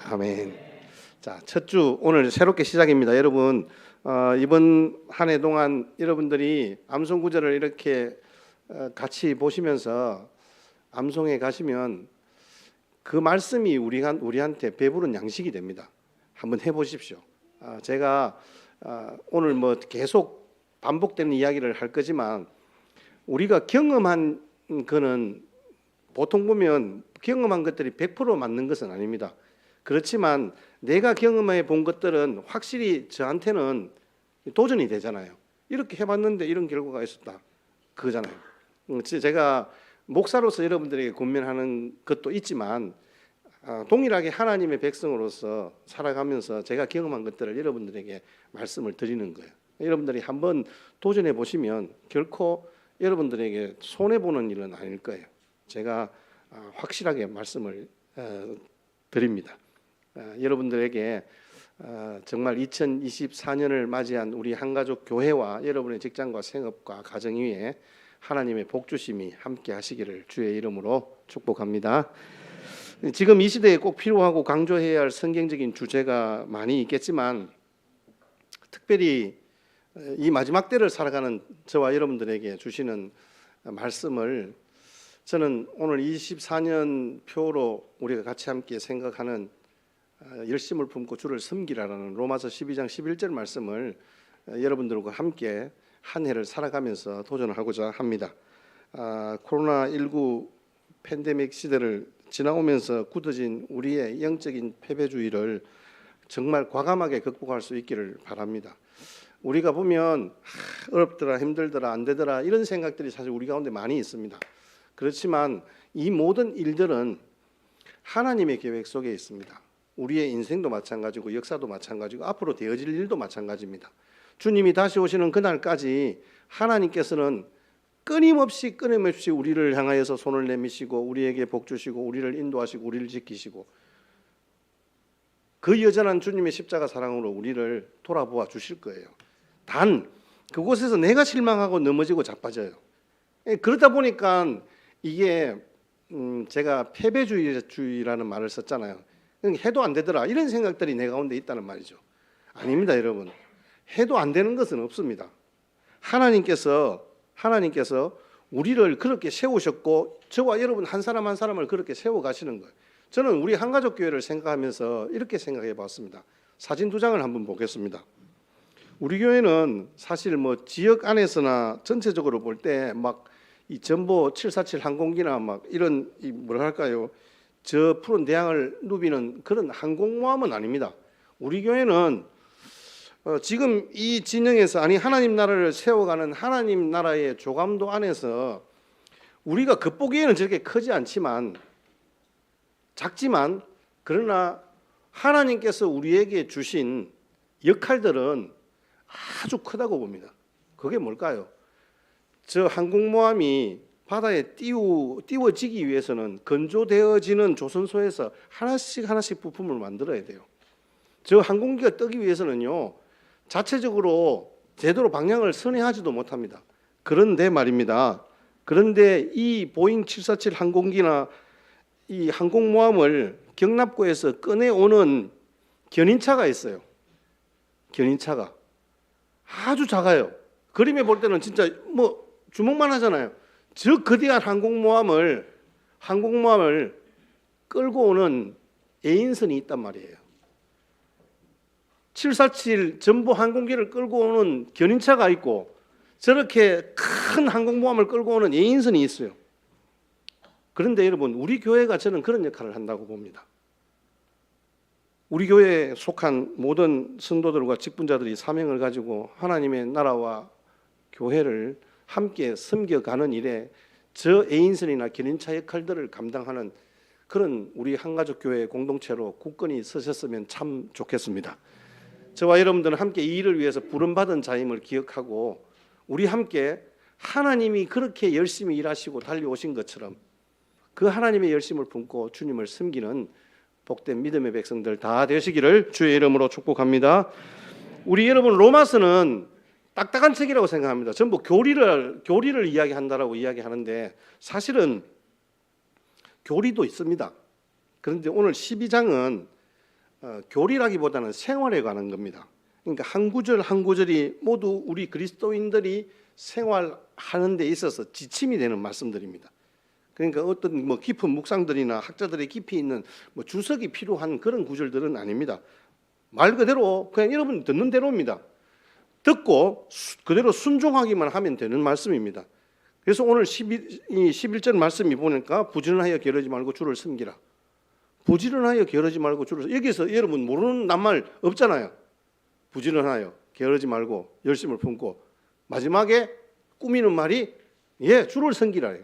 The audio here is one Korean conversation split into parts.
아멘. 자, 첫 주 오늘 새롭게 시작입니다. 여러분, 이번 한 해 동안 여러분들이 암송 구절을 이렇게 같이 보시면서 암송에 가시면 그 말씀이 우리한테 배부른 양식이 됩니다. 한번 해보십시오. 제가 오늘 뭐 계속 반복되는 이야기를 할 거지만 우리가 경험한 거는 보통 보면 경험한 것들이 100% 맞는 것은 아닙니다. 그렇지만 내가 경험해 본 것들은 확실히 저한테는 도전이 되잖아요. 이렇게 해봤는데 이런 결과가 있었다, 그거잖아요. 제가 목사로서 여러분들에게 권면하는 것도 있지만 동일하게 하나님의 백성으로서 살아가면서 제가 경험한 것들을 여러분들에게 말씀을 드리는 거예요. 여러분들이 한번 도전해 보시면 결코 여러분들에게 손해보는 일은 아닐 거예요. 제가 확실하게 말씀을 드립니다. 여러분들에게 정말 2024년을 맞이한 우리 한가족 교회와 여러분의 직장과 생업과 가정 위에 하나님의 복주심이 함께 하시기를 주의 이름으로 축복합니다. 지금 이 시대에 꼭 필요하고 강조해야 할 성경적인 주제가 많이 있겠지만 특별히 이 마지막 때를 살아가는 저와 여러분들에게 주시는 말씀을 저는 오늘 24년 표로 우리가 같이 함께 생각하는 열심을 품고 주를 섬기라라는 로마서 12장 11절 말씀을 여러분들과 함께 한 해를 살아가면서 도전하고자 합니다. 코로나19 팬데믹 시대를 지나오면서 굳어진 우리의 영적인 패배주의를 정말 과감하게 극복할 수 있기를 바랍니다. 우리가 보면 어렵더라, 힘들더라, 안 되더라 이런 생각들이 사실 우리 가운데 많이 있습니다. 그렇지만 이 모든 일들은 하나님의 계획 속에 있습니다. 우리의 인생도 마찬가지고 역사도 마찬가지고 앞으로 되어질 일도 마찬가지입니다. 주님이 다시 오시는 그날까지 하나님께서는 끊임없이 우리를 향하여서 손을 내미시고 우리에게 복 주시고 우리를 인도하시고 우리를 지키시고 그 여전한 주님의 십자가 사랑으로 우리를 돌아보아 주실 거예요. 단 그곳에서 내가 실망하고 넘어지고 자빠져요. 그러다 보니까 이게 제가 패배주의라는 말을 썼잖아요. 해도 안 되더라 이런 생각들이 내 가운데 있다는 말이죠. 아닙니다, 여러분. 해도 안 되는 것은 없습니다. 하나님께서 우리를 그렇게 세우셨고 저와 여러분 한 사람 한 사람을 그렇게 세워가시는 거예요. 저는 우리 한가족 교회를 생각하면서 이렇게 생각해 봤습니다. 사진 두 장을 한번 보겠습니다. 우리 교회는 사실 뭐 지역 안에서나 전체적으로 볼 때 막 이 전보 747 항공기나 막 이런 뭐랄까요, 저 푸른 대양을 누비는 그런 항공모함은 아닙니다. 우리 교회는 지금 이 진영에서 하나님 나라를 세워가는 하나님 나라의 조감도 안에서 우리가 겉보기에는 저렇게 크지 않지만 작지만 그러나 하나님께서 우리에게 주신 역할들은 아주 크다고 봅니다. 그게 뭘까요? 저 항공모함이 바다에 띄워지기 위해서는 건조되어지는 조선소에서 하나씩 부품을 만들어야 돼요. 저 항공기가 뜨기 위해서는요 자체적으로 제대로 방향을 선회하지도 못합니다. 그런데 말입니다. 그런데 이 보잉 747 항공기나 이 항공모함을 경납고에서 꺼내오는 견인차가 있어요. 견인차가 아주 작아요. 그림에 볼 때는 진짜 뭐 주먹만 하잖아요. 저 거대한 항공모함을 끌고 오는 에인선이 있단 말이에요. 747 전보 항공기를 끌고 오는 견인차가 있고 저렇게 큰 항공모함을 끌고 오는 에인선이 있어요. 그런데 여러분, 우리 교회가 저는 그런 역할을 한다고 봅니다. 우리 교회에 속한 모든 성도들과 직분자들이 사명을 가지고 하나님의 나라와 교회를 함께 섬겨가는 일에 저 에인선이나 견인차 역할들을 감당하는 그런 우리 한가족 교회 공동체로 굳건히 서셨으면 참 좋겠습니다. 저와 여러분들은 함께 이 일을 위해서 부름받은 자임을 기억하고 우리 함께 하나님이 그렇게 열심히 일하시고 달려오신 것처럼 그 하나님의 열심을 품고 주님을 섬기는 복된 믿음의 백성들 다 되시기를 주의 이름으로 축복합니다. 우리 여러분, 로마서는 딱딱한 책이라고 생각합니다. 전부 교리를 이야기한다라고 이야기하는데 사실은 교리도 있습니다. 그런데 오늘 12장은 교리라기보다는 생활에 관한 겁니다. 그러니까 한 구절 한 구절이 모두 우리 그리스도인들이 생활하는 데 있어서 지침이 되는 말씀들입니다. 그러니까 어떤 뭐 깊은 묵상들이나 학자들의 깊이 있는 뭐 주석이 필요한 그런 구절들은 아닙니다. 말 그대로 그냥 여러분 듣는 대로입니다. 듣고 그대로 순종하기만 하면 되는 말씀입니다. 그래서 오늘 11절 말씀이 보니까 부지런하여 게으르지 말고 주를 섬기라. 부지런하여 게으르지 말고 주를, 여기서 여러분 모르는 낱말 없잖아요. 부지런하여 게으르지 말고 열심을 품고 마지막에 꾸미는 말이 주를 섬기라.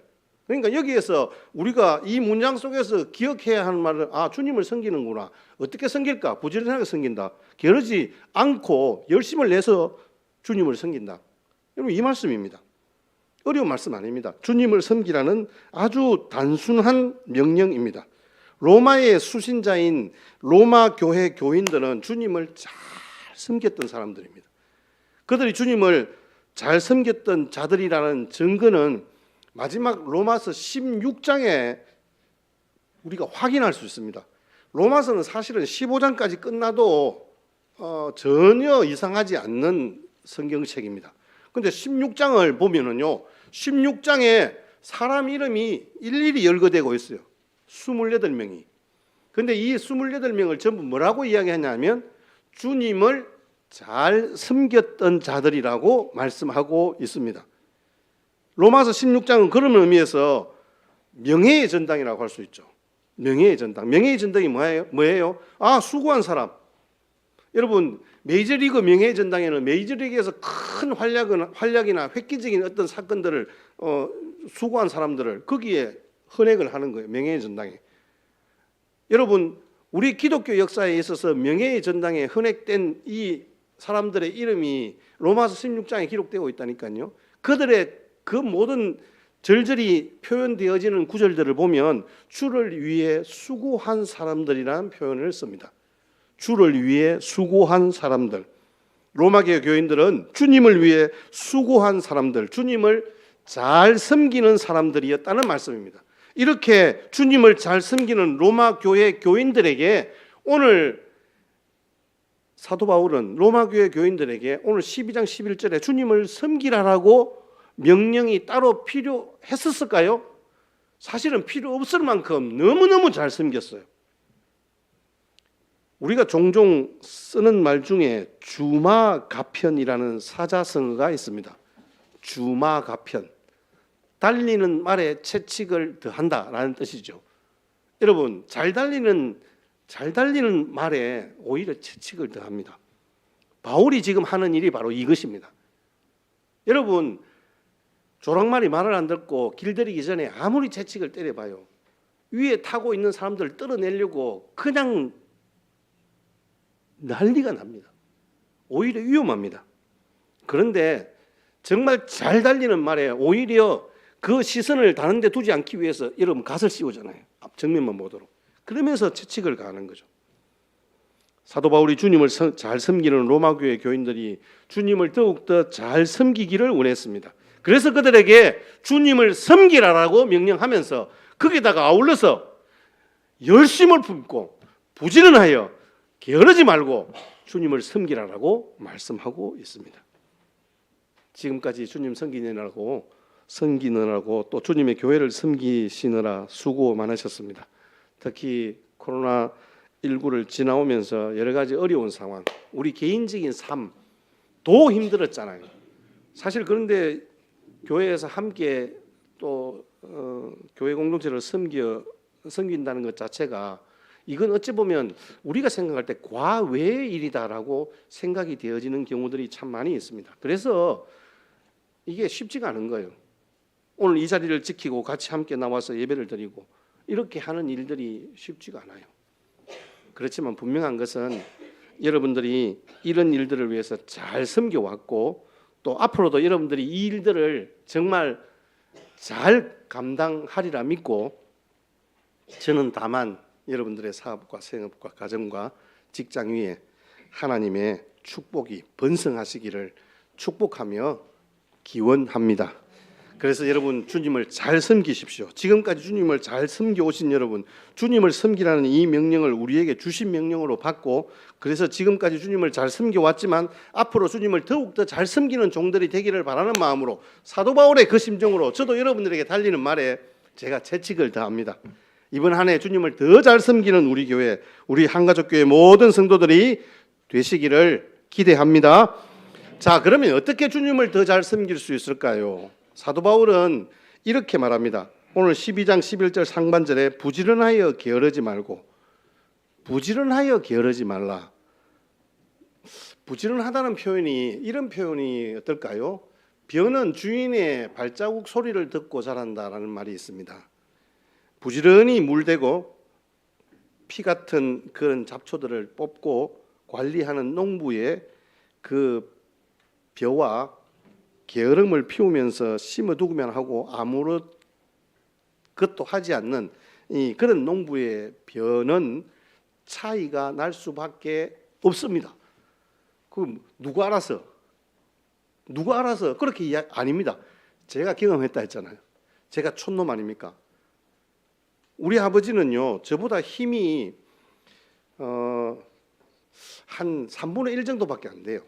그러니까 여기에서 우리가 이 문장 속에서 기억해야 하는 말은 주님을 섬기는구나. 어떻게 섬길까? 부지런하게 섬긴다. 게으르지 않고 열심을 내서 주님을 섬긴다. 여러분 이 말씀입니다. 어려운 말씀 아닙니다. 주님을 섬기라는 아주 단순한 명령입니다. 로마의 수신자인 로마 교회 교인들은 주님을 잘 섬겼던 사람들입니다. 그들이 주님을 잘 섬겼던 자들이라는 증거는 마지막 로마서 16장에 우리가 확인할 수 있습니다. 로마서는 사실은 15장까지 끝나도 전혀 이상하지 않는 성경책입니다. 그런데 16장을 보면은요, 16장에 사람 이름이 일일이 열거되고 있어요. 28명이. 그런데 이 28명을 전부 뭐라고 이야기하냐면 주님을 잘 섬겼던 자들이라고 말씀하고 있습니다. 로마서 16장은 그런 의미에서 명예의 전당이라고 할 수 있죠. 명예의 전당. 명예의 전당이 뭐예요? 수고한 사람. 여러분 메이저리그 명예의 전당에는 메이저리그에서 큰 활약이나 획기적인 어떤 사건들을 수고한 사람들을 거기에 헌액을 하는 거예요. 명예의 전당에. 여러분 우리 기독교 역사에 있어서 명예의 전당에 헌액된 이 사람들의 이름이 로마서 16장에 기록되고 있다니까요. 그들의 그 모든 절절히 표현되어지는 구절들을 보면 주를 위해 수고한 사람들이라는 표현을 씁니다. 주를 위해 수고한 사람들. 로마계 교인들은 주님을 위해 수고한 사람들, 주님을 잘 섬기는 사람들이었다는 말씀입니다. 이렇게 주님을 잘 섬기는 로마 교회 교인들에게 오늘 사도 바울은 로마 교회 교인들에게 오늘 12장 11절에 주님을 섬기라라고 명령이 따로 필요했었을까요? 사실은 필요 없을 만큼 너무너무 잘 섬겼어요. 우리가 종종 쓰는 말 중에 주마가편이라는 사자성어가 있습니다. 주마가편. 달리는 말에 채찍을 더한다라는 뜻이죠. 여러분 잘 달리는 말에 오히려 채찍을 더합니다. 바울이 지금 하는 일이 바로 이것입니다. 여러분 조랑말이 말을 안 듣고 길들이기 전에 아무리 채찍을 때려봐요. 위에 타고 있는 사람들을 떨어내려고 그냥 난리가 납니다. 오히려 위험합니다. 그런데 정말 잘 달리는 말에 오히려 그 시선을 다른 데 두지 않기 위해서 여러분 갓을 씌우잖아요. 앞정면만 보도록. 그러면서 채찍을 가하는 거죠. 사도 바울이 주님을 잘 섬기는 로마 교회 교인들이 주님을 더욱더 잘 섬기기를 원했습니다. 그래서 그들에게 주님을 섬기라라고 명령하면서 거기다가 아울러서 열심을 품고 부지런하여 게으르지 말고 주님을 섬기라라고 말씀하고 있습니다. 지금까지 주님 섬기느라고 또 주님의 교회를 섬기시느라 수고 많으셨습니다. 특히 코로나19를 지나오면서 여러 가지 어려운 상황, 우리 개인적인 삶도 힘들었잖아요. 사실 그런데 교회에서 함께 또 교회 공동체를 섬긴다는 것 자체가 이건 어찌 보면 우리가 생각할 때 과외의 일이다라고 생각이 되어지는 경우들이 참 많이 있습니다. 그래서 이게 쉽지가 않은 거예요. 오늘 이 자리를 지키고 같이 함께 나와서 예배를 드리고 이렇게 하는 일들이 쉽지가 않아요. 그렇지만 분명한 것은 여러분들이 이런 일들을 위해서 잘 섬겨왔고 또 앞으로도 여러분들이 이 일들을 정말 잘 감당하리라 믿고 저는 다만 여러분들의 사업과 생업과 가정과 직장 위에 하나님의 축복이 번성하시기를 축복하며 기원합니다. 그래서 여러분 주님을 잘 섬기십시오. 지금까지 주님을 잘 섬겨 오신 여러분, 주님을 섬기라는 이 명령을 우리에게 주신 명령으로 받고, 그래서 지금까지 주님을 잘 섬겨 왔지만 앞으로 주님을 더욱더 잘 섬기는 종들이 되기를 바라는 마음으로, 사도 바울의 그 심정으로 저도 여러분들에게 달리는 말에 제가 채찍을 더합니다. 이번 한 해 주님을 더 잘 섬기는 우리 교회, 우리 한가족교회 모든 성도들이 되시기를 기대합니다. 자, 그러면 어떻게 주님을 더 잘 섬길 수 있을까요? 사도 바울은 이렇게 말합니다. 오늘 12장 11절 상반절에 부지런하여 게으르지 말고, 부지런하여 게으르지 말라. 부지런하다는 표현이, 이런 표현이 어떨까요? 변은 주인의 발자국 소리를 듣고 자란다라는 말이 있습니다. 부지런히 물대고 피 같은 그런 잡초들을 뽑고 관리하는 농부의 그 벼와 게으름을 피우면서 심어두기만 하고 아무런 것도 하지 않는 이 그런 농부의 벼는 차이가 날 수밖에 없습니다. 그 누가 알아서 그렇게 아닙니다. 제가 경험했다 했잖아요. 제가 촌놈 아닙니까? 우리 아버지는요, 저보다 힘이 한 3분의 1 정도밖에 안 돼요.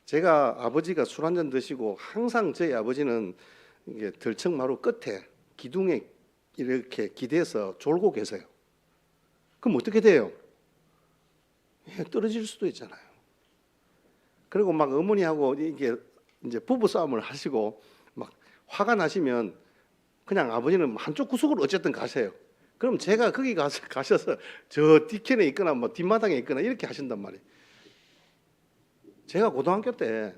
제가 아버지가 술 한 잔 드시고 항상 저희 아버지는 이게 들청마루 끝에 기둥에 이렇게 기대서 졸고 계세요. 그럼 어떻게 돼요? 떨어질 수도 있잖아요. 그리고 막 어머니하고 이게 이제 부부 싸움을 하시고 막 화가 나시면 그냥 아버지는 한쪽 구석으로 어쨌든 가세요. 그럼 제가 거기 가셔서 저 뒤편에 있거나 뭐 뒷마당에 있거나 이렇게 하신단 말이에요. 제가 고등학교 때,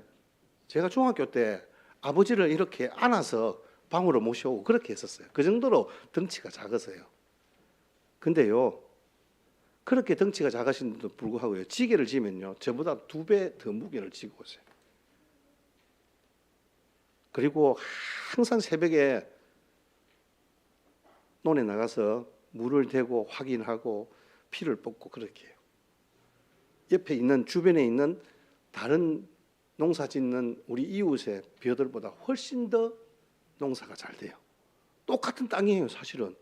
제가 중학교 때 아버지를 이렇게 안아서 방으로 모셔오고 그렇게 했었어요. 그 정도로 덩치가 작으세요. 근데요, 그렇게 덩치가 작으신데도 불구하고요, 지게를 지면요, 저보다 2배 더 무게를 지고 오세요. 그리고 항상 새벽에 논에 나가서 물을 대고 확인하고 피를 뽑고 그렇게 해요. 옆에 있는, 주변에 있는 다른 농사 짓는 우리 이웃의 벼들보다 훨씬 더 농사가 잘 돼요. 똑같은 땅이에요. 사실은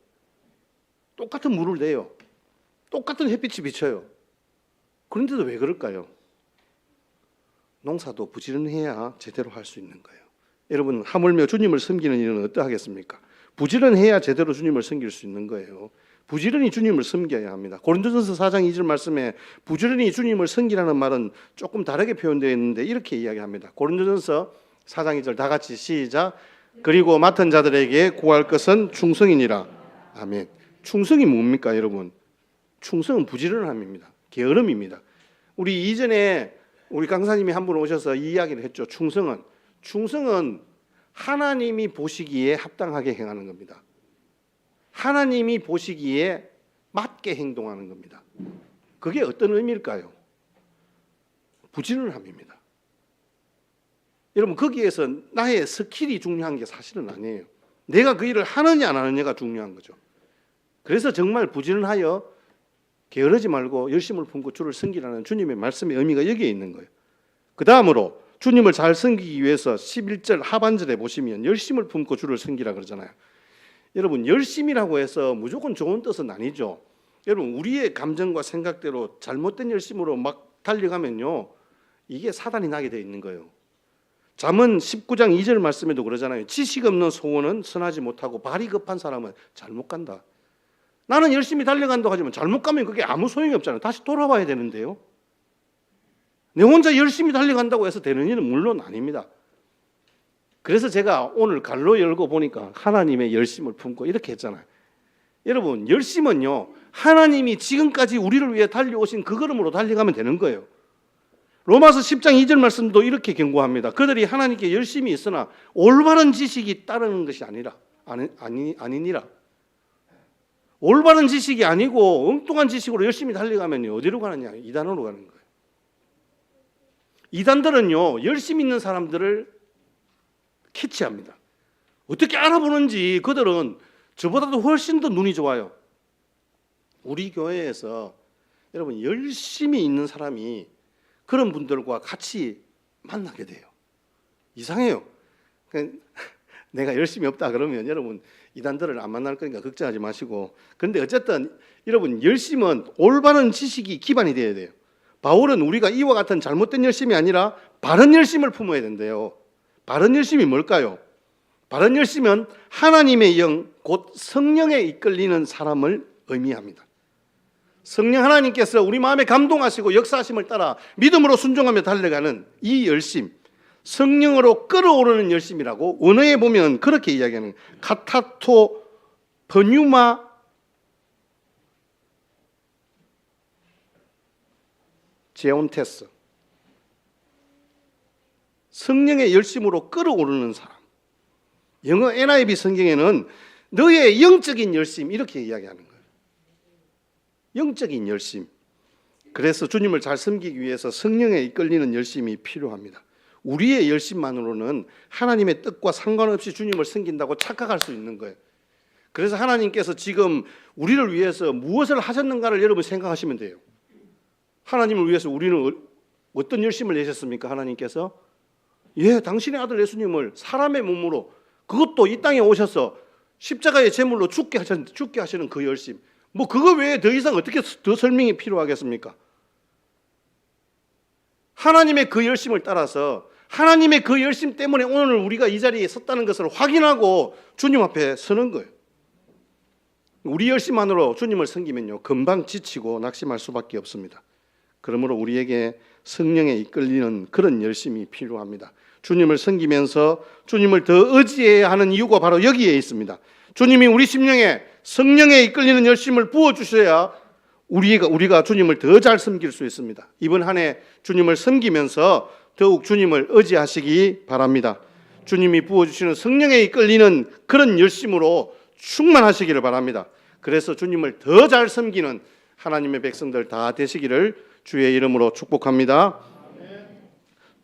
똑같은 물을 내요. 똑같은 햇빛이 비쳐요. 그런데도 왜 그럴까요? 농사도 부지런해야 제대로 할 수 있는 거예요. 여러분, 하물며 주님을 섬기는 일은 어떠하겠습니까? 부지런해야 제대로 주님을 섬길 수 있는 거예요. 부지런히 주님을 섬겨야 합니다. 고린도전서 4장 2절 말씀에 부지런히 주님을 섬기라는 말은 조금 다르게 표현되어 있는데 이렇게 이야기합니다. 고린도전서 4장 2절 다 같이 시작. 그리고 맡은 자들에게 구할 것은 충성이니라. 아멘. 충성이 뭡니까, 여러분? 충성은 부지런함입니다. 게으름입니다. 우리 이전에 우리 강사님이 한 분 오셔서 이 이야기를 했죠. 충성은 하나님이 보시기에 합당하게 행하는 겁니다. 하나님이 보시기에 맞게 행동하는 겁니다. 그게 어떤 의미일까요? 부지런함입니다. 여러분, 거기에서 나의 스킬이 중요한 게 사실은 아니에요. 내가 그 일을 하느냐 안 하느냐가 중요한 거죠. 그래서 정말 부지런하여 게으르지 말고 열심을 품고 주를 섬기라는 주님의 말씀의 의미가 여기에 있는 거예요. 그 다음으로 주님을 잘 섬기기 위해서 11절 하반절에 보시면 열심을 품고 주를 섬기라 그러잖아요. 여러분, 열심이라고 해서 무조건 좋은 뜻은 아니죠. 여러분, 우리의 감정과 생각대로 잘못된 열심으로 막 달려가면요, 이게 사단이 나게 되어 있는 거예요. 잠언 19장 2절 말씀에도 그러잖아요. 지식 없는 소원은 선하지 못하고 발이 급한 사람은 잘못 간다. 나는 열심히 달려간다고 하지만 잘못 가면 그게 아무 소용이 없잖아요. 다시 돌아와야 되는데요. 내 혼자 열심히 달려간다고 해서 되는 일은 물론 아닙니다. 그래서 제가 오늘 갈로 열고 보니까 하나님의 열심을 품고 이렇게 했잖아요. 여러분, 열심은요, 하나님이 지금까지 우리를 위해 달려오신 그 걸음으로 달려가면 되는 거예요. 로마서 10장 2절 말씀도 이렇게 경고합니다. 그들이 하나님께 열심히 있으나 올바른 지식이 따르는 것이 아니니라. 올바른 지식이 아니고 엉뚱한 지식으로 열심히 달려가면 어디로 가느냐? 이단으로 가는 거예요. 이단들은요, 열심히 있는 사람들을 캐치합니다. 어떻게 알아보는지 그들은 저보다도 훨씬 더 눈이 좋아요. 우리 교회에서 여러분, 열심히 있는 사람이 그런 분들과 같이 만나게 돼요. 이상해요. 내가 열심히 없다 그러면 여러분 이단들을 안 만날 거니까 걱정하지 마시고, 그런데 어쨌든 여러분 열심은 올바른 지식이 기반이 되어야 돼요. 바울은 우리가 이와 같은 잘못된 열심이 아니라 바른 열심을 품어야 된대요. 바른 열심이 뭘까요? 바른 열심은 하나님의 영, 곧 성령에 이끌리는 사람을 의미합니다. 성령 하나님께서 우리 마음에 감동하시고 역사하심을 따라 믿음으로 순종하며 달려가는 이 열심, 성령으로 끌어오르는 열심이라고 원어에 보면 그렇게 이야기하는 거예요. 카타토 버뉴마 제온테스, 성령의 열심으로 끌어오르는 사람. 영어 NIV 성경에는 너의 영적인 열심 이렇게 이야기하는 거예요. 영적인 열심. 그래서 주님을 잘 섬기기 위해서 성령에 이끌리는 열심이 필요합니다. 우리의 열심만으로는 하나님의 뜻과 상관없이 주님을 섬긴다고 착각할 수 있는 거예요. 그래서 하나님께서 지금 우리를 위해서 무엇을 하셨는가를 여러분 생각하시면 돼요. 하나님을 위해서 우리는 어떤 열심을 내셨습니까? 하나님께서 당신의 아들 예수님을 사람의 몸으로, 그것도 이 땅에 오셔서 십자가의 제물로 죽게 하시는 그 열심, 뭐 그거 외에 더 이상 어떻게 더 설명이 필요하겠습니까? 하나님의 그 열심을 따라서, 하나님의 그 열심 때문에 오늘 우리가 이 자리에 섰다는 것을 확인하고 주님 앞에 서는 거예요. 우리 열심만으로 주님을 섬기면요 금방 지치고 낙심할 수밖에 없습니다. 그러므로 우리에게 성령에 이끌리는 그런 열심이 필요합니다. 주님을 섬기면서 주님을 더 의지해야 하는 이유가 바로 여기에 있습니다. 주님이 우리 심령에 성령에 이끌리는 열심을 부어주셔야 우리가 주님을 더 잘 섬길 수 있습니다. 이번 한 해 주님을 섬기면서 더욱 주님을 의지하시기 바랍니다. 주님이 부어주시는 성령에 이끌리는 그런 열심으로 충만하시기를 바랍니다. 그래서 주님을 더 잘 섬기는 하나님의 백성들 다 되시기를 주의 이름으로 축복합니다.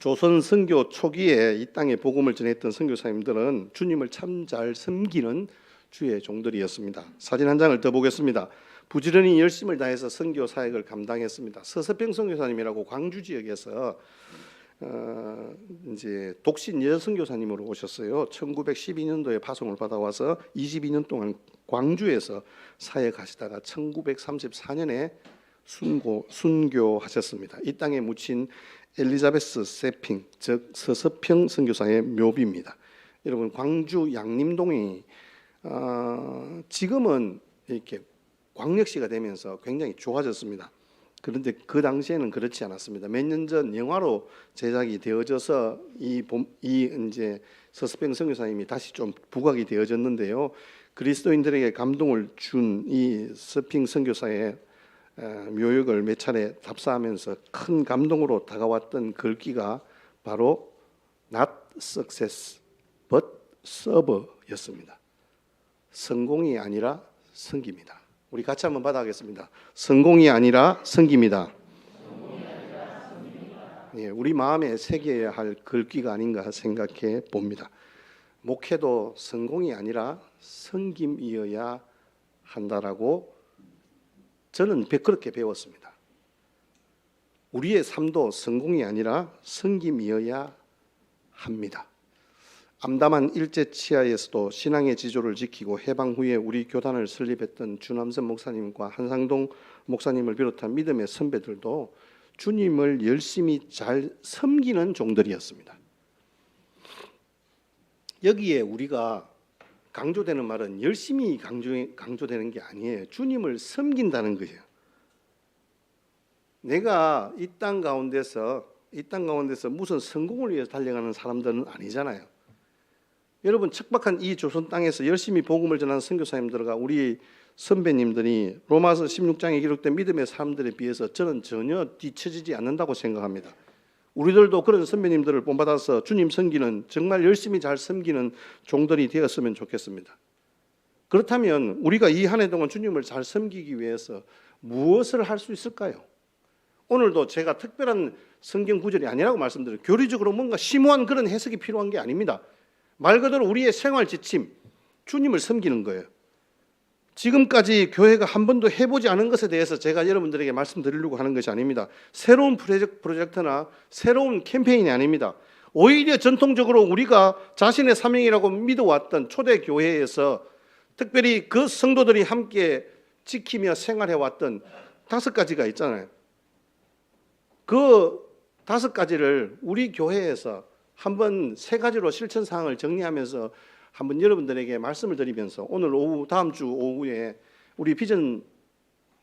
조선 선교 초기에 이 땅에 복음을 전했던 선교사님들은 주님을 참 잘 섬기는 주의 종들이었습니다. 사진 한 장을 더 보겠습니다. 부지런히 열심을 다해서 선교 사역을 감당했습니다. 서서평 선교사님이라고 광주 지역에서 이제 독신 여선교사님으로 오셨어요. 1912년도에 파송을 받아와서 22년 동안 광주에서 사역하시다가 1934년에 순교하셨습니다. 이 땅에 묻힌 엘리자베스 세핑, 즉 서서평 선교사의 묘비입니다. 여러분 광주 양림동이 지금은 이렇게 광역시가 되면서 굉장히 좋아졌습니다. 그런데 그 당시에는 그렇지 않았습니다. 몇 년 전 영화로 제작이 되어져서 이 이제 서서평 선교사님이 다시 좀 부각이 되어졌는데요. 그리스도인들에게 감동을 준 이 서핑 선교사의 묘역을 몇 차례 답사하면서 큰 감동으로 다가왔던 글귀가 바로 Not success, but serve였습니다. 성공이 아니라 성기입니다. 우리 같이 한번 받아가겠습니다. 성공이 아니라 성기입니다. 예, 우리 마음에 새겨야 할 글귀가 아닌가 생각해 봅니다. 목회도 성공이 아니라 성김이어야 한다라고 저는 그렇게 배웠습니다. 우리의 삶도 성공이 아니라 성김이어야 합니다. 암담한 일제 치하에서도 신앙의 지조를 지키고 해방 후에 우리 교단을 설립했던 주남선 목사님과 한상동 목사님을 비롯한 믿음의 선배들도 주님을 열심히 잘 섬기는 종들이었습니다. 여기에 우리가 강조되는 말은 열심히 강조되는 게 아니에요. 주님을 섬긴다는 거예요. 내가 이 땅 가운데서 무슨 성공을 위해서 달려가는 사람들은 아니잖아요. 여러분 척박한 이 조선 땅에서 열심히 복음을 전하는 선교사님들과 우리 선배님들이 로마서 16장에 기록된 믿음의 사람들에 비해서 저는 전혀 뒤처지지 않는다고 생각합니다. 우리들도 그런 선배님들을 본받아서 주님 섬기는, 정말 열심히 잘 섬기는 종들이 되었으면 좋겠습니다. 그렇다면 우리가 이 한 해 동안 주님을 잘 섬기기 위해서 무엇을 할 수 있을까요? 오늘도 제가 특별한 성경 구절이 아니라고 말씀드려요. 교리적으로 뭔가 심오한 그런 해석이 필요한 게 아닙니다. 말 그대로 우리의 생활 지침, 주님을 섬기는 거예요. 지금까지 교회가 한 번도 해보지 않은 것에 대해서 제가 여러분들에게 말씀드리려고 하는 것이 아닙니다. 새로운 프로젝트나 새로운 캠페인이 아닙니다. 오히려 전통적으로 우리가 자신의 사명이라고 믿어왔던 초대 교회에서 특별히 그 성도들이 함께 지키며 생활해왔던 5가지가 있잖아요. 그 5가지를 우리 교회에서 한번 3가지로 실천 사항을 정리하면서 한번 여러분들에게 말씀을 드리면서 오늘 오후, 다음 주 오후에 우리 비전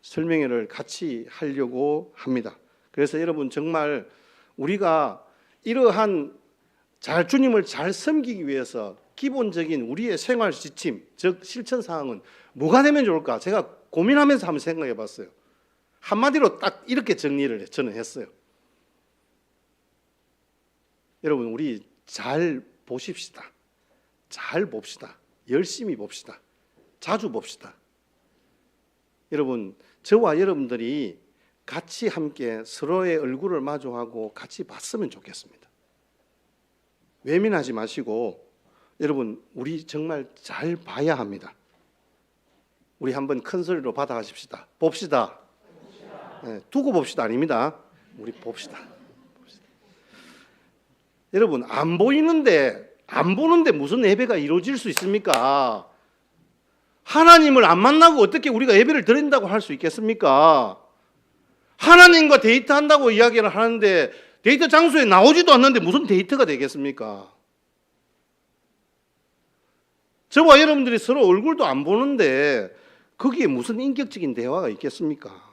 설명회를 같이 하려고 합니다. 그래서 여러분 정말 우리가 이러한 주님을 잘 섬기기 위해서 기본적인 우리의 생활 지침, 즉 실천 사항은 뭐가 되면 좋을까? 제가 고민하면서 한번 생각해 봤어요. 한마디로 딱 이렇게 정리를 저는 했어요. 여러분 우리 잘 보십시다. 잘 봅시다. 열심히 봅시다. 자주 봅시다. 여러분 저와 여러분들이 같이 함께 서로의 얼굴을 마주하고 같이 봤으면 좋겠습니다. 외면하지 마시고 여러분 우리 정말 잘 봐야 합니다. 우리 한번 큰 소리로 받아가십시다. 봅시다. 네, 두고 봅시다 아닙니다. 우리 봅시다. 여러분 안 보이는데 안 보는데 무슨 예배가 이루어질 수 있습니까? 하나님을 안 만나고 어떻게 우리가 예배를 드린다고 할 수 있겠습니까? 하나님과 데이트한다고 이야기를 하는데 데이트 장소에 나오지도 않는데 무슨 데이트가 되겠습니까? 저와 여러분들이 서로 얼굴도 안 보는데 거기에 무슨 인격적인 대화가 있겠습니까?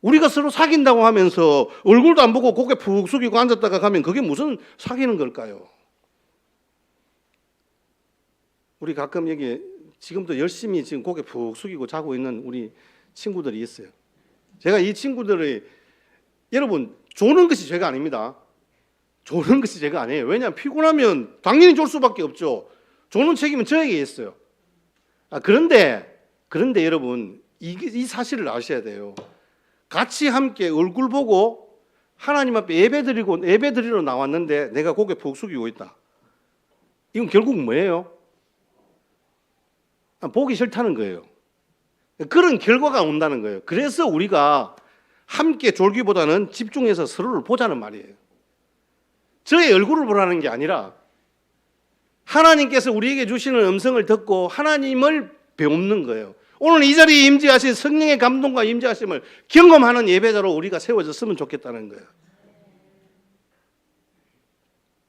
우리가 서로 사귄다고 하면서 얼굴도 안 보고 고개 푹 숙이고 앉았다가 가면 그게 무슨 사귀는 걸까요? 우리 가끔 여기 지금도 열심히 지금 고개 푹 숙이고 자고 있는 우리 친구들이 있어요. 제가 이 친구들이 여러분 조는 것이 죄가 아닙니다. 조는 것이 죄가 아니에요. 왜냐하면 피곤하면 당연히 졸 수밖에 없죠. 조는 책임은 저에게 있어요. 그런데 여러분 이 사실을 아셔야 돼요. 같이 함께 얼굴 보고 하나님 앞에 예배드리러 나왔는데 내가 고개 푹 숙이고 있다. 이건 결국 뭐예요? 보기 싫다는 거예요. 그런 결과가 온다는 거예요. 그래서 우리가 함께 졸기보다는 집중해서 서로를 보자는 말이에요. 저의 얼굴을 보라는 게 아니라 하나님께서 우리에게 주시는 음성을 듣고 하나님을 배우는 거예요. 오늘 이 자리에 임재하신 성령의 감동과 임재하심을 경험하는 예배자로 우리가 세워졌으면 좋겠다는 거예요.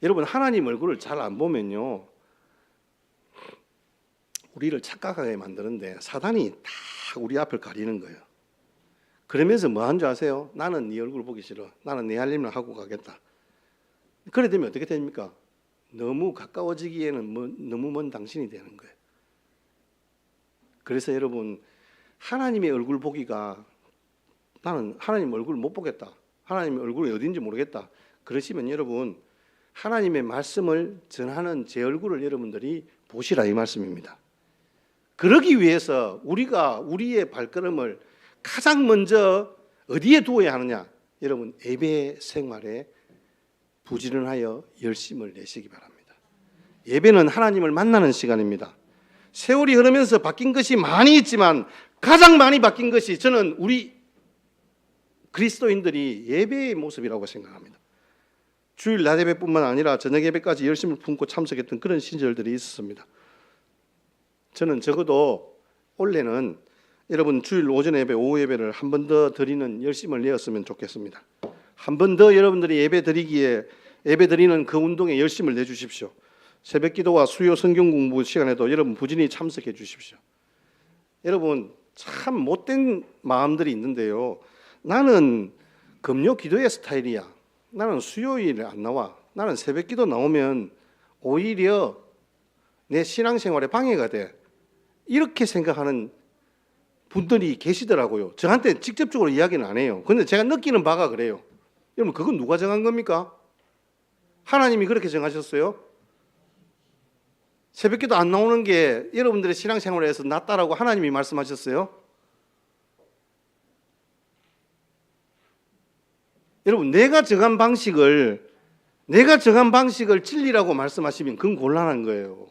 여러분 하나님 얼굴을 잘 안 보면요 우리를 착각하게 만드는데 사단이 다 우리 앞을 가리는 거예요. 그러면서 뭐 한 줄 아세요? 나는 네 얼굴 보기 싫어. 나는 네 할 일만 하고 가겠다. 그래 되면 어떻게 됩니까? 너무 가까워지기에는 너무 먼 당신이 되는 거예요. 그래서 여러분 하나님의 얼굴 보기가 나는 하나님 얼굴 못 보겠다. 하나님의 얼굴이 어딘지 모르겠다. 그러시면 여러분 하나님의 말씀을 전하는 제 얼굴을 여러분들이 보시라 이 말씀입니다. 그러기 위해서 우리가 우리의 발걸음을 가장 먼저 어디에 두어야 하느냐? 여러분 예배 생활에 부지런하여 열심을 내시기 바랍니다. 예배는 하나님을 만나는 시간입니다. 세월이 흐르면서 바뀐 것이 많이 있지만 가장 많이 바뀐 것이 저는 우리 그리스도인들이 예배의 모습이라고 생각합니다. 주일 낮 예배뿐만 아니라 저녁 예배까지 열심을 품고 참석했던 그런 시절들이 있었습니다. 저는 적어도 원래는 여러분 주일 오전 예배, 오후 예배를 한 번 더 드리는 열심을 내었으면 좋겠습니다. 한 번 더 여러분들이 예배 드리는 그 운동에 열심을 내주십시오. 새벽 기도와 수요 성경 공부 시간에도 여러분 부진히 참석해 주십시오. 여러분 참 못된 마음들이 있는데요. 나는 금요 기도의 스타일이야. 나는 수요일에 안 나와. 나는 새벽 기도 나오면 오히려 내 신앙생활에 방해가 돼. 이렇게 생각하는 분들이 계시더라고요. 저한테 직접적으로 이야기는 안 해요. 그런데 제가 느끼는 바가 그래요. 여러분 그건 누가 정한 겁니까? 하나님이 그렇게 정하셨어요? 새벽기도 안 나오는 게 여러분들의 신앙생활에서 낫다라고 하나님이 말씀하셨어요? 여러분 내가 정한 방식을 진리라고 말씀하시면 그건 곤란한 거예요.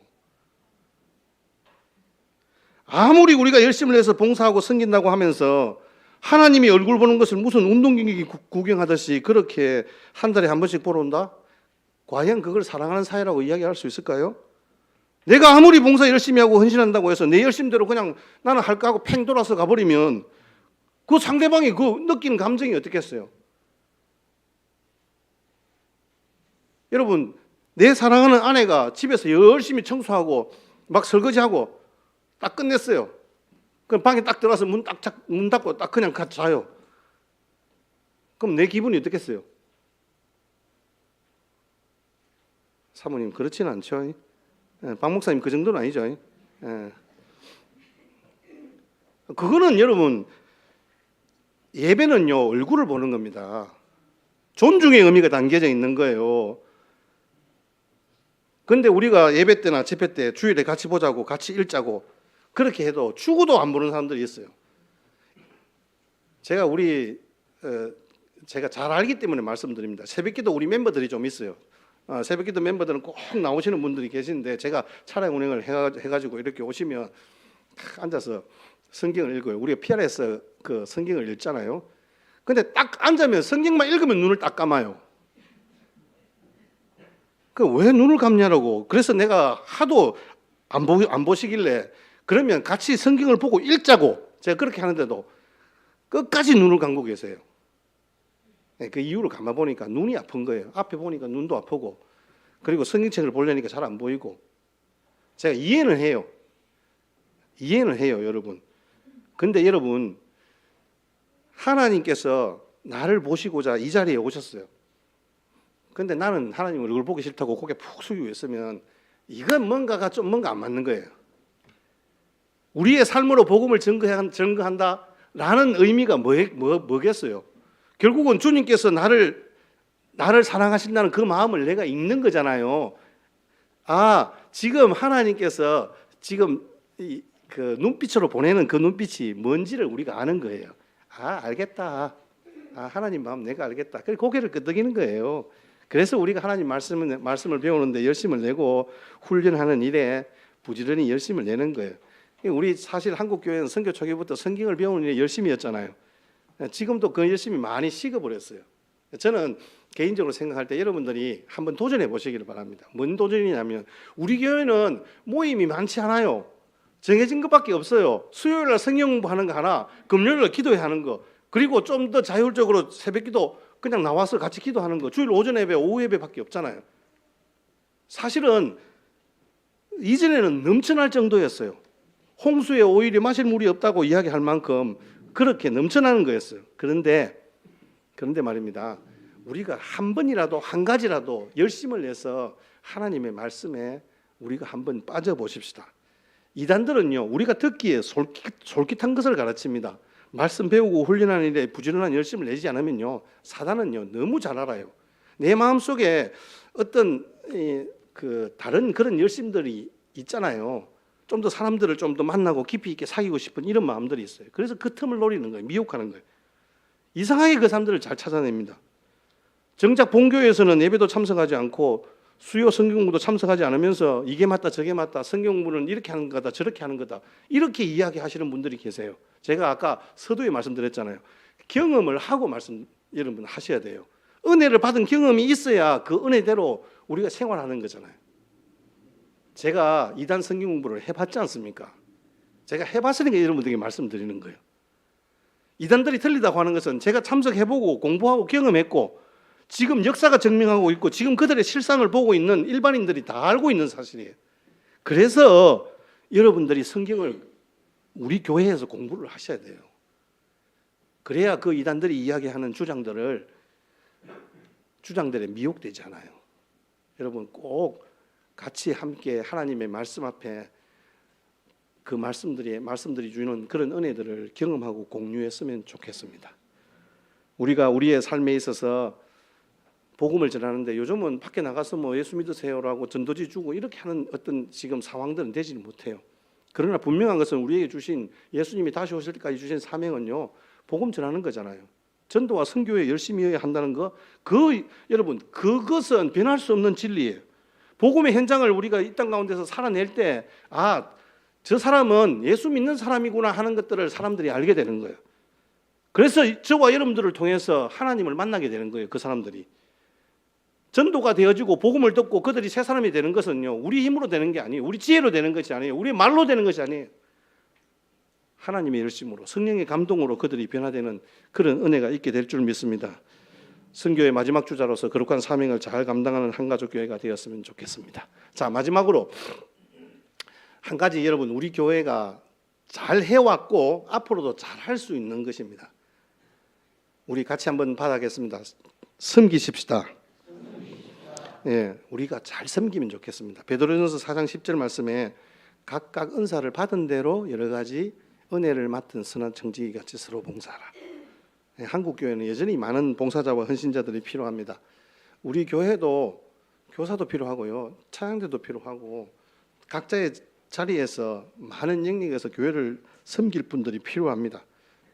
아무리 우리가 열심을 해서 봉사하고 섬긴다고 하면서 하나님이 얼굴 보는 것을 무슨 운동 경기 구경하듯이 그렇게 한 달에 한 번씩 보러 온다? 과연 그걸 사랑하는 사회라고 이야기할 수 있을까요? 내가 아무리 봉사 열심히 하고 헌신한다고 해서 내 열심대로 그냥 나는 할까 하고 팽 돌아서 가버리면 그 상대방이 그 느끼는 감정이 어떻겠어요? 여러분, 내 사랑하는 아내가 집에서 열심히 청소하고 막 설거지하고 딱 끝냈어요. 그럼 방에 딱 들어가서 문 닫고 딱 그냥 같이 자요. 그럼 내 기분이 어떻겠어요? 사모님 그렇지는 않죠. 박 목사님 그 정도는 아니죠. 그거는 여러분, 예배는요 얼굴을 보는 겁니다. 존중의 의미가 담겨져 있는 거예요. 근데 우리가 예배 때나 집회 때 주일에 같이 보자고 같이 읽자고 그렇게 해도 죽어도 안 보는 사람들이 있어요. 제가 잘 알기 때문에 말씀드립니다. 새벽기도 우리 멤버들이 좀 있어요. 새벽기도 멤버들은 꼭 나오시는 분들이 계시는데 제가 차량 운행을 해가지고 이렇게 오시면 딱 앉아서 성경을 읽어요. 우리가 PRS 그 성경을 읽잖아요. 근데 딱 앉으면 성경만 읽으면 눈을 딱 감아요. 그 왜 눈을 감냐라고. 그래서 내가 하도 안 보시길래 그러면 같이 성경을 보고 읽자고 제가 그렇게 하는데도 끝까지 눈을 감고 계세요. 그 이유로 감아 보니까 눈이 아픈 거예요. 앞에 보니까 눈도 아프고 그리고 성경책을 보려니까 잘 안 보이고. 제가 이해는 해요, 여러분. 근데 여러분, 하나님께서 나를 보시고자 이 자리에 오셨어요. 근데 나는 하나님 얼굴 보기 싫다고 고개 푹 숙이고 있으면 이건 뭔가 안 맞는 거예요. 우리의 삶으로 복음을 증거한다라는 의미가 뭐겠어요? 결국은 주님께서 나를 사랑하신다는 그 마음을 내가 읽는 거잖아요. 지금 하나님께서 지금 그 눈빛으로 보내는 그 눈빛이 뭔지를 우리가 아는 거예요. 알겠다. 하나님 마음 내가 알겠다. 그래서 고개를 끄덕이는 거예요. 그래서 우리가 하나님 말씀을 배우는데 열심을 내고 훈련하는 일에 부지런히 열심을 내는 거예요. 우리 사실 한국교회는 선교 초기부터 성경을 배우는 일에 열심이었잖아요. 지금도 그 열심이 많이 식어버렸어요. 저는 개인적으로 생각할 때 여러분들이 한번 도전해 보시기를 바랍니다. 뭔 도전이냐면 우리 교회는 모임이 많지 않아요. 정해진 것밖에 없어요. 수요일날 성경 공부하는 거 하나, 금요일날 기도회 하는 거, 그리고 좀 더 자율적으로 새벽기도 그냥 나와서 같이 기도하는 거, 주일 오전 예배, 오후 예배밖에 없잖아요. 사실은 이전에는 넘쳐날 정도였어요. 홍수에 오일이 마실 물이 없다고 이야기할 만큼 그렇게 넘쳐나는 거였어요. 그런데 말입니다. 우리가 한 번이라도 한 가지라도 열심을 내서 하나님의 말씀에 우리가 한번 빠져보십시다. 이단들은요, 우리가 듣기에 솔깃한 것을 가르칩니다. 말씀 배우고 훈련하는 일에 부지런한 열심을 내지 않으면요, 사단은요 너무 잘 알아요. 내 마음속에 어떤 다른 그런 열심들이 있잖아요. 좀 더 사람들을 좀 더 만나고 깊이 있게 사귀고 싶은 이런 마음들이 있어요. 그래서 그 틈을 노리는 거예요. 미혹하는 거예요. 이상하게 그 사람들을 잘 찾아냅니다. 정작 본교회에서는 예배도 참석하지 않고 수요 성경공부도 참석하지 않으면서 이게 맞다 저게 맞다, 성경공부는 이렇게 하는 거다 저렇게 하는 거다, 이렇게 이야기하시는 분들이 계세요. 제가 아까 서두에 말씀드렸잖아요. 경험을 하고 여러분 하셔야 돼요. 은혜를 받은 경험이 있어야 그 은혜대로 우리가 생활하는 거잖아요. 제가 이단 성경공부를 해봤지 않습니까? 제가 해봤으니까 여러분들에게 말씀드리는 거예요. 이단들이 틀리다고 하는 것은 제가 참석해보고 공부하고 경험했고 지금 역사가 증명하고 있고 지금 그들의 실상을 보고 있는 일반인들이 다 알고 있는 사실이에요. 그래서 여러분들이 성경을 우리 교회에서 공부를 하셔야 돼요. 그래야 그 이단들이 이야기하는 주장들에 미혹되지 않아요. 여러분 꼭 같이 함께 하나님의 말씀 앞에 그 말씀들이 주는 그런 은혜들을 경험하고 공유했으면 좋겠습니다. 우리가 우리의 삶에 있어서 복음을 전하는데 요즘은 밖에 나가서 뭐 예수 믿으세요라고 전도지 주고 이렇게 하는 어떤 지금 상황들은 되지는 못해요. 그러나 분명한 것은 우리에게 주신, 예수님이 다시 오실 때까지 주신 사명은요, 복음 전하는 거잖아요. 전도와 선교에 열심히 해야 한다는 거, 여러분 그것은 변할 수 없는 진리예요. 복음의 현장을 우리가 이 땅 가운데서 살아낼 때, 저 사람은 예수 믿는 사람이구나 하는 것들을 사람들이 알게 되는 거예요. 그래서 저와 여러분들을 통해서 하나님을 만나게 되는 거예요. 그 사람들이 전도가 되어지고 복음을 듣고 그들이 새 사람이 되는 것은요, 우리 힘으로 되는 게 아니에요. 우리 지혜로 되는 것이 아니에요. 우리 말로 되는 것이 아니에요. 하나님의 열심으로, 성령의 감동으로 그들이 변화되는 그런 은혜가 있게 될 줄 믿습니다. 선교의 마지막 주자로서 거룩한 사명을 잘 감당하는 한가족 교회가 되었으면 좋겠습니다. 자, 마지막으로 한 가지 여러분, 우리 교회가 잘 해왔고 앞으로도 잘 할 수 있는 것입니다. 우리 같이 한번 받아겠습니다. 섬기십시다. 예, 우리가 잘 섬기면 좋겠습니다. 베드로전서 4장 10절 말씀에 각각 은사를 받은 대로 여러 가지 은혜를 맡은 선한 청지기 같이 서로 봉사하라. 예, 한국 교회는 여전히 많은 봉사자와 헌신자들이 필요합니다. 우리 교회도 교사도 필요하고요, 찬양대도 필요하고 각자의 자리에서 많은 영역에서 교회를 섬길 분들이 필요합니다.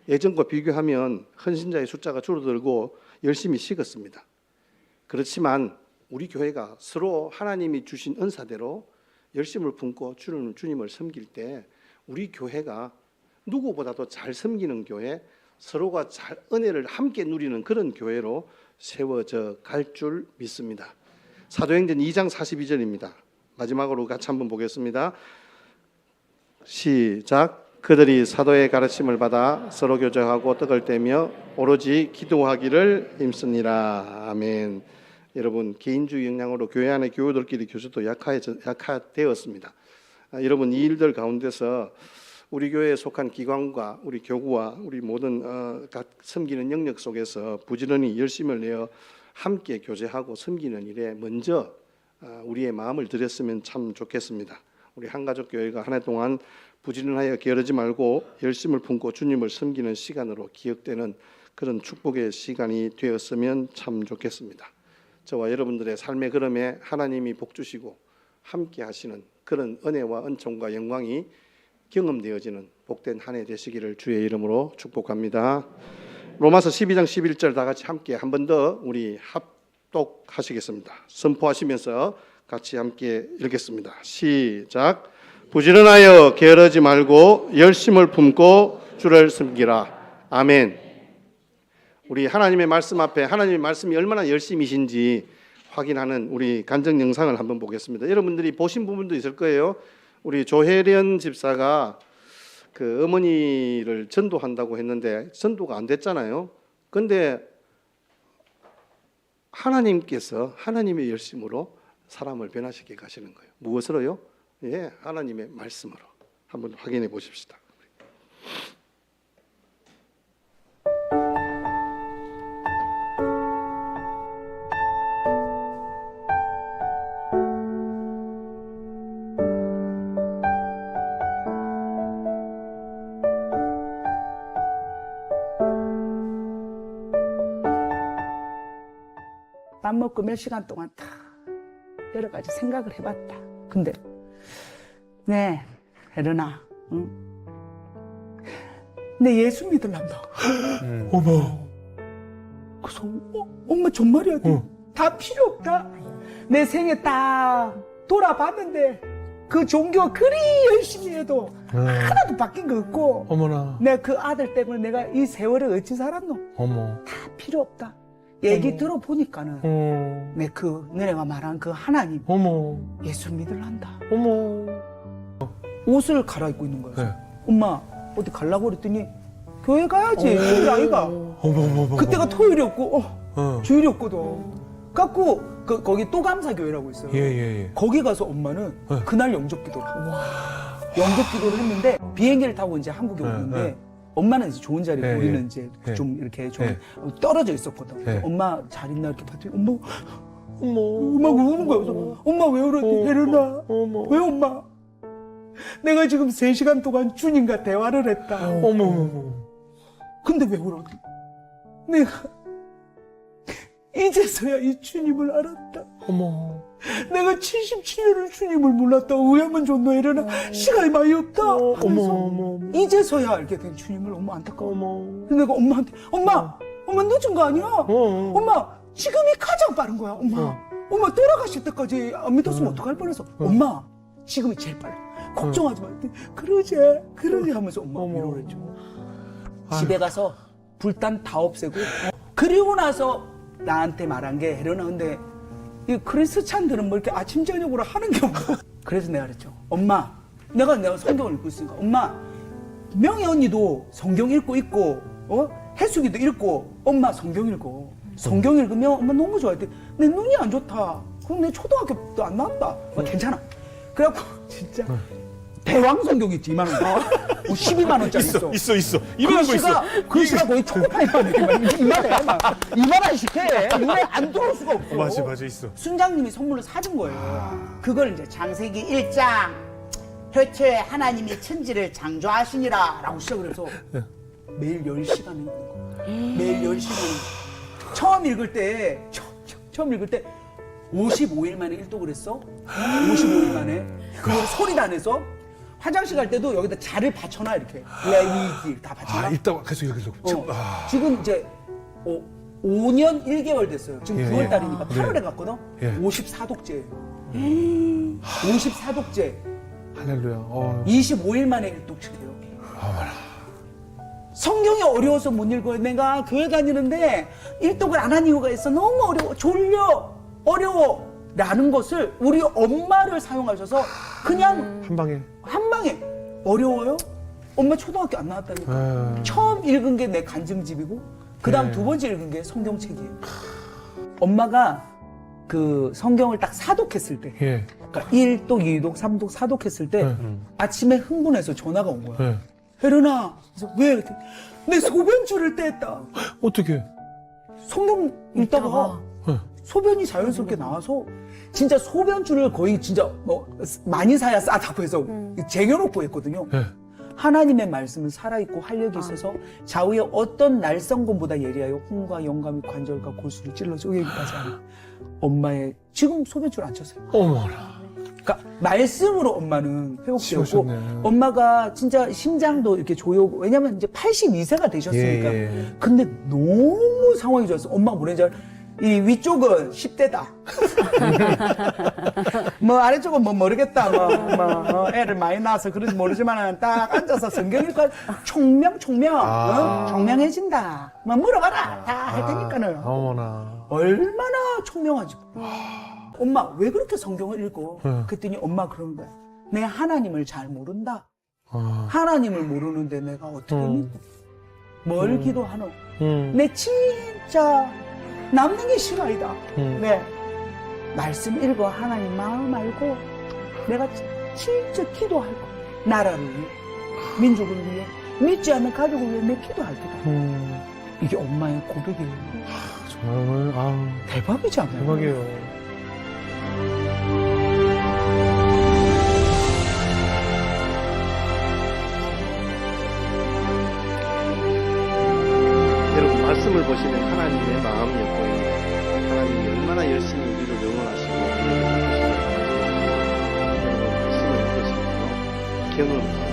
예전과 비교하면 헌신자의 숫자가 줄어들고 열심히 식었습니다. 그렇지만 우리 교회가 서로 하나님이 주신 은사대로 열심을 품고 주님을 섬길 때 우리 교회가 누구보다도 잘 섬기는 교회, 서로가 잘 은혜를 함께 누리는 그런 교회로 세워져 갈 줄 믿습니다. 사도행전 2장 42절입니다. 마지막으로 같이 한번 보겠습니다. 시작. 그들이 사도의 가르침을 받아 서로 교제하고 떡을 떼며 오로지 기도하기를 힘쓰니라. 아멘. 여러분, 개인주의 영향으로 교회 안에 교우들끼리 교제도 약화되었습니다. 여러분, 이 일들 가운데서 우리 교회에 속한 기관과 우리 교구와 우리 모든 각 섬기는 영역 속에서 부지런히 열심을 내어 함께 교제하고 섬기는 일에 먼저 우리의 마음을 들였으면 참 좋겠습니다. 우리 한가족 교회가 한 해 동안 부지런하여 게으르지 말고 열심을 품고 주님을 섬기는 시간으로 기억되는 그런 축복의 시간이 되었으면 참 좋겠습니다. 저와 여러분들의 삶의 걸음에 하나님이 복 주시고 함께 하시는 그런 은혜와 은총과 영광이 경험되어지는 복된 한 해 되시기를 주의 이름으로 축복합니다. 로마서 12장 11절 다 같이 함께 한 번 더 우리 합독하시겠습니다. 선포하시면서 같이 함께 읽겠습니다. 시작. 부지런하여 게으르지 말고 열심을 품고 주를 섬기라. 아멘. 우리 하나님의 말씀 앞에 하나님의 말씀이 얼마나 열심이신지 확인하는 우리 간증 영상을 한번 보겠습니다. 여러분들이 보신 부분도 있을 거예요. 우리 조혜련 집사가 그 어머니를 전도한다고 했는데 전도가 안 됐잖아요. 그런데 하나님께서 하나님의 열심으로 사람을 변화시켜 가시는 거예요. 무엇으로요? 예, 하나님의 말씀으로. 한번 확인해 보십시다. 밥 먹고 몇 시간 동안 다 여러 가지 생각을 해봤다. 근데 네, 혜련아, 응? 내 예수 믿으란다. 어머. 그래서 엄마 정말이야. 다 필요 없다. 내 생에 딱 돌아봤는데 그 종교가 그리 열심히 해도 하나도 바뀐 거 없고. 어머나. 내 그 아들 때문에 내가 이 세월을 어찌 살았노? 어머. 다 필요 없다. 얘기 들어보니까는 내 그 너네가 말한 그 하나님 어머. 예수 믿으란다. 어머. 옷을 갈아입고 있는 거야. 네. 엄마 어디 가려고 그랬더니 교회 가야지. 토요일 아이가. 어머. 그때가 토요일이었고 주일이었거든. 갖고 거기 또 감사교회라고 있어요. 예. 거기 가서 엄마는 그날 영접기도를 하고 영접기도를 했는데 비행기를 타고 이제 한국에 오는데 엄마는 이제 좋은 자리고 우리는 이제 좀 이렇게 좀 떨어져 있었거든. 엄마 잘 있나 이렇게 봤더니 엄마가 우는 거야. 그래서 엄마 왜 울었니? 혜련아. 왜 엄마? 내가 지금 3시간 동안 주님과 대화를 했다. 어머. 근데 왜 울었니? 내가 이제서야 이 주님을 알았다. 어머. 내가 77년을 주님을 몰랐다. 왜 하면 좋노? 혜련아. 시간이 많이 없다. 어머. 이제서야 알게 된 주님을 너무 안타까워. 어머. 근데 내가 엄마한테 엄마 늦은 거 아니야? 엄마 지금이 가장 빠른 거야. 엄마 돌아가실 때까지 안 믿었으면 어떡할 뻔했어. 엄마 지금이 제일 빨라. 걱정하지 마. 그러지 하면서 엄마 위로를 해줘. 집에 가서 불단 다 없애고 그리고 나서 나한테 말한 게 혜련아 근데 이 크리스찬들은 뭐 이렇게 아침 저녁으로 하는 게 없고. 그래서 내가 그랬죠. 엄마, 내가 성경을 읽고 있으니까 엄마, 명희 언니도 성경 읽고 있고, 혜숙이도 읽고, 엄마 성경 읽고. 성경 읽으면 엄마 너무 좋아해. 내 눈이 안 좋다. 그럼 내 초등학교도 안 나왔다. 괜찮아. 그래갖고 진짜 대왕 성경 있지, 2만 원. 12만 원짜리 있어. 있어. 이만한 거 있어. 글씨가 거의 초코파이만 이만해. 막 이만한씩 해. 눈에 안 들어올 수가 없어. 맞아, 있어. 순장님이 선물로 사준 거예요. 그걸 이제 창세기 1장 hö초에 하나님이 천지를 창조하시니라 라고 시작을 해서 매일 10시간 읽는 거예요. 매일 10시간. 처음 읽을 때 55일 만에 일독을 했어. 55일 만에. 그걸 소리도 안 해서 화장실 갈 때도 여기다 자를 받쳐놔 이렇게. 레위기 다 받쳐놔. 읽다가 계속. 지금 이제 5년 1개월 됐어요. 지금 예, 9월 예. 달이니까 네. 8월에 갔거든. 예. 54독째예요. 54독째. 할렐루야. 25일 만에 일독치게요. 성경이 어려워서 못 읽어요. 내가 교회 다니는데 일독을 안 한 이유가 있어. 너무 어려워. 졸려. 어려워. 라는 것을 우리 엄마를 사용하셔서 그냥 한 방에 어려워요? 엄마 초등학교 안 나왔다니까. 처음 읽은 게 내 간증집이고 그 다음 두 번째 읽은 게 성경책이에요. 엄마가 그 성경을 딱 사독했을 때 그러니까 1독, 2독, 3독 사독했을 때 아침에 흥분해서 전화가 온 거야. 혜련아, 그래서 왜? 이렇게 내 소변줄을 뗐다. 어떻게? 성경 읽다가 소변이 자연스럽게 나와서 진짜 소변줄을 거의 진짜 뭐 많이 사야 싸다고 해서 쟁여놓고 했거든요. 하나님의 말씀은 살아있고 활력이 있어서 좌우의 어떤 날성검보다 예리하여 혼과 영감이 관절과 골수를 찔러 쪼개기까지 하는 엄마의 지금 소변줄 안 쳤어요. 어머나. 그러니까 말씀으로 엄마는 회복되었고 씌우셨네. 엄마가 진짜 심장도 이렇게 조여오고 왜냐면 이제 82세가 되셨으니까 예. 근데 너무 상황이 좋았어. 엄마가 뭐랬는지 알아? 이 위쪽은 10대다. 뭐 아래쪽은 뭐 모르겠다. 애를 많이 낳아서 그런지 모르지만 딱 앉아서 성경 읽고 총명 총명해진다. 뭐 물어봐라. 다 할 테니까는. 어머나. 얼마나 총명하지. 엄마 왜 그렇게 성경을 읽어? 그랬더니 엄마 그러는 거야. 내 하나님을 잘 모른다. 하나님을 모르는데 내가 어떻게 믿고 뭘 기도하노? 내 진짜 남는 게 싫어이다. 네. 말씀 읽어 하나님 마음 알고 내가 진짜 기도할 거. 나라를 위해, 민족을 위해, 믿지 않는 가족을 위해 내 기도할 거다. 이게 엄마의 고백이에요. 정말 오늘 대박이지 않나요? 대박이에요. 여러분 말씀을 보시면 하나님의 마음이 보입니다. 하나님이 얼마나 열심히 우리를 응원하시고 우리를 바꾸시는 말씀을 읽으시고 경험을